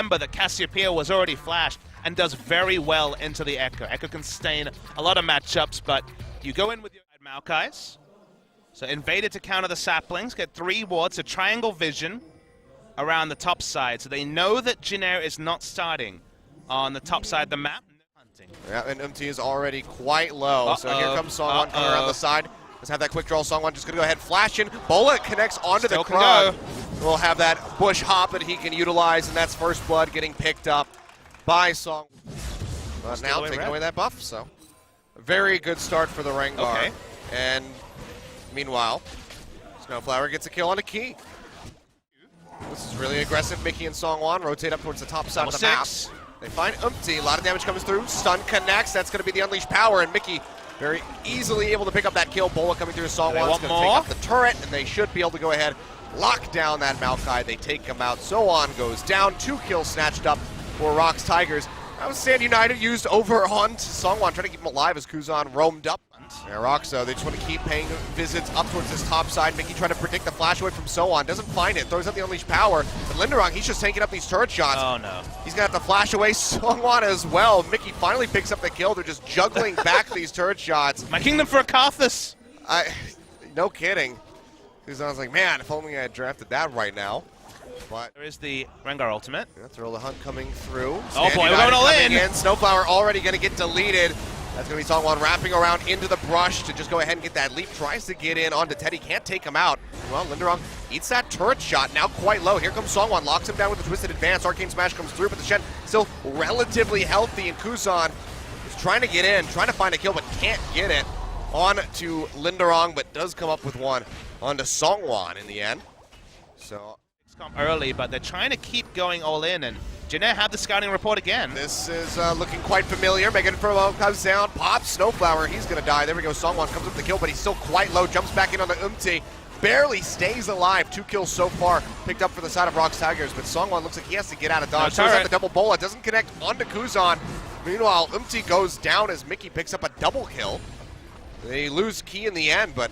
Remember that Cassiopeia was already flashed and does very well into the Echo. Echo can sustain a lot of matchups, but you go in with your Maokais. So invaded to counter the saplings, get 3 wards, a triangle vision around the top side. So they know that Jinair is not starting on the top side of the map. Yeah, and MT is already quite low. So here comes Songwon coming around the side. Let's have that quick draw. Songwon just going to go ahead flash in. Bola connects onto the Krug. We'll have that bush hop that he can utilize, and that's first blood getting picked up by Song. But now taking away that buff, so a very good start for the Rengar. Okay. And meanwhile, Snowflower gets a kill on a key. This is really aggressive. Mickey and Songwon rotate up towards the top side of the map. They find Umpty. A lot of damage comes through. Stun connects. That's going to be the unleashed power, and Mickey very easily able to pick up that kill. Bola coming through Songwon's going to take up the turret, and they should be able to go ahead, lock down that Maokai. They take him out. So goes down. 2 kills snatched up for ROX Tigers. That was Stand United used over on Songwon, trying to keep him alive as Kuzan roamed up. Yeah, ROX, they just want to keep paying visits up towards this top side. Mickey trying to predict the flash away from Soan. Doesn't find it. Throws out the unleashed power. But Linderong, he's just taking up these turret shots. Oh, no. He's going to have to flash away Songwon as well. Mickey finally picks up the kill. They're just juggling back these turret shots. My kingdom for Akarthus. No kidding. Kuzan's like, man, if only I had drafted that right now. But there is the Rengar ultimate. Yeah, Thrill the Hunt coming through. Oh boy, we're going all in. Snowflower already going to get deleted. That's going to be Songwon wrapping around into the brush to just go ahead and get that leap. Tries to get in onto Teddy, can't take him out. Well, Linderong eats that turret shot, now quite low. Here comes Songwon, locks him down with a twisted advance. Arcane Smash comes through, but the Shen still relatively healthy, and Kuzan is trying to get in, trying to find a kill, but can't get it. On to Linderong, but does come up with one onto Songwon in the end. So early, but they're trying to keep going all in, and Jinair had the scouting report again. This is looking quite familiar. Megan Furlow comes down, pops Snowflower. He's going to die. There we go. Songwon comes up the kill, but he's still quite low. Jumps back in on the Umti. Barely stays alive. 2 kills so far picked up for the side of ROX Tigers, but Songwon looks like he has to get out of dodge. Throws out the double bola. Doesn't connect onto Kuzan. Meanwhile, Umti goes down as Mickey picks up a double kill. They lose key in the end, but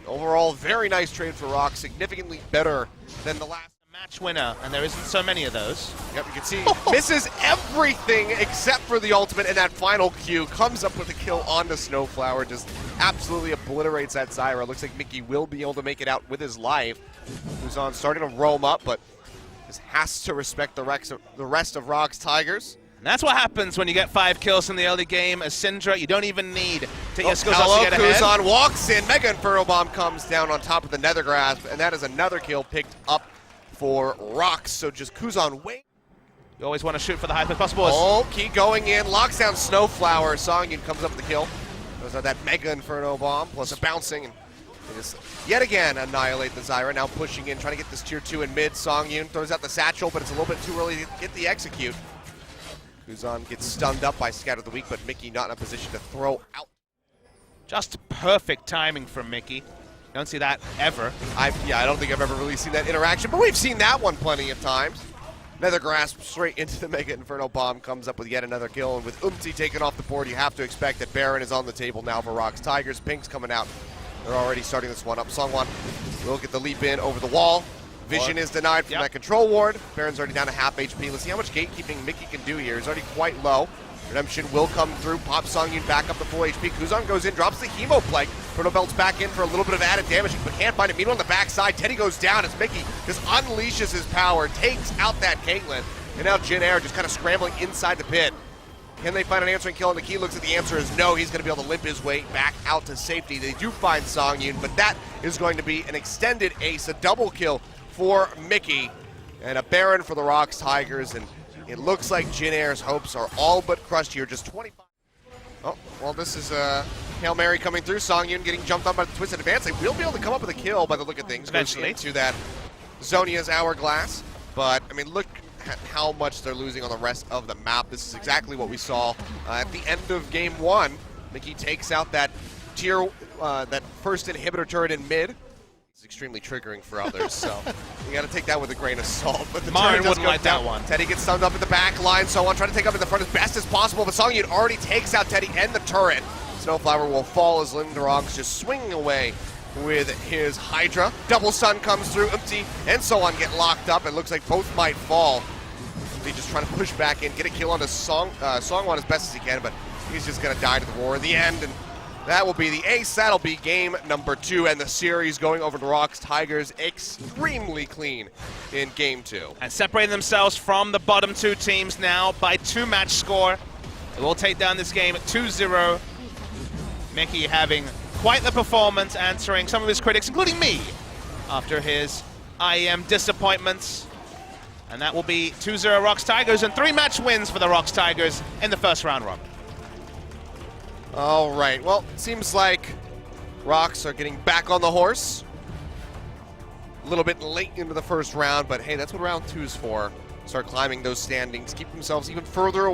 overall, very nice trade for ROX. Significantly better than the last match winner, and there isn't so many of those. Yep, you can see misses everything except for the ultimate, and that final Q comes up with a kill onto Snowflower, just absolutely obliterates that Zyra. Looks like Mickey will be able to make it out with his life. Kuzan starting to roam up, but just has to respect the rest of ROX Tigers. And that's what happens when you get 5 kills in the early game. As Syndra, you don't even need to your skills hello, to get ahead. Kuzan walks in. Mega Inferno Bomb comes down on top of the Nether Grasp, and that is another kill picked up for ROX. So just Kuzan wait. You always want to shoot for the highest possible. Oh, Key going in, locks down Snowflower. Songyun comes up with the kill. Those are that Mega Inferno Bomb, plus a bouncing, and they just yet again annihilate the Zyra. Now pushing in, trying to get this tier 2 in mid. Songyun throws out the satchel, but it's a little bit too early to get the execute. Kuzan gets stunned up by Scatter the Weak, but Mickey not in a position to throw out. Just perfect timing from Mickey. Don't see that ever. I don't think I've ever really seen that interaction, but we've seen that one plenty of times. Nether Grasp straight into the Mega Inferno Bomb, comes up with yet another kill, and with Umti taken off the board, you have to expect that Baron is on the table now for ROX Tigers. Pink's coming out. They're already starting this one up. Songwon will get the leap in over the wall. Vision is denied from that control ward. Baron's already down to half HP. Let's see how much gatekeeping Mickey can do here. He's already quite low. Redemption will come through. Pops Songyun back up to full HP. Kuzan goes in, drops the Hemo Plague. Chrono Belt's back in for a little bit of added damage, but can't find it. Meanwhile, on the backside, Teddy goes down as Mickey just unleashes his power, takes out that Caitlyn. And now Jinair just kind of scrambling inside the pit. Can they find an answering kill? And the key looks at the answer is no. He's going to be able to limp his way back out to safety. They do find Songyun, but that is going to be an extended ace, a double kill for Mickey, and a Baron for the ROX Tigers, and it looks like Jinair's hopes are all but crushed here. Just 25. Oh, well, this is a Hail Mary coming through. Songyun getting jumped on by the Twisted Advance. They will be able to come up with a kill by the look of things. Eventually. Goes into that Zonia's Hourglass, but, I mean, look at how much they're losing on the rest of the map. This is exactly what we saw at the end of Game 1. Mickey takes out that that first inhibitor turret in mid. It's extremely triggering for others, so you got to take that with a grain of salt. But the Maren turret does wouldn't go like down. that one. Teddy gets stunned up in the back line, so on, trying to take up in the front as best as possible, but Songyun already takes out Teddy and the turret. Snowflower will fall as Linderong's just swinging away with his Hydra. Double stun comes through, Umti and so on get locked up. It looks like both might fall. Umti just trying to push back in, get a kill on Songwon as best as he can, but he's just going to die to the war in the end. And that will be the ace. That'll be game number 2, and the series going over to ROX Tigers extremely clean in game 2. And separating themselves from the bottom 2 teams now by 2 match score. They will take down this game at 2-0. Mickey having quite the performance, answering some of his critics, including me, after his IEM disappointments. And that will be 2-0 ROX Tigers and 3 match wins for the ROX Tigers in the first round, Rob. All right, well, it seems like ROX are getting back on the horse. A little bit late into the first round, but hey, that's what round 2 is for. Start climbing those standings, keep themselves even further away.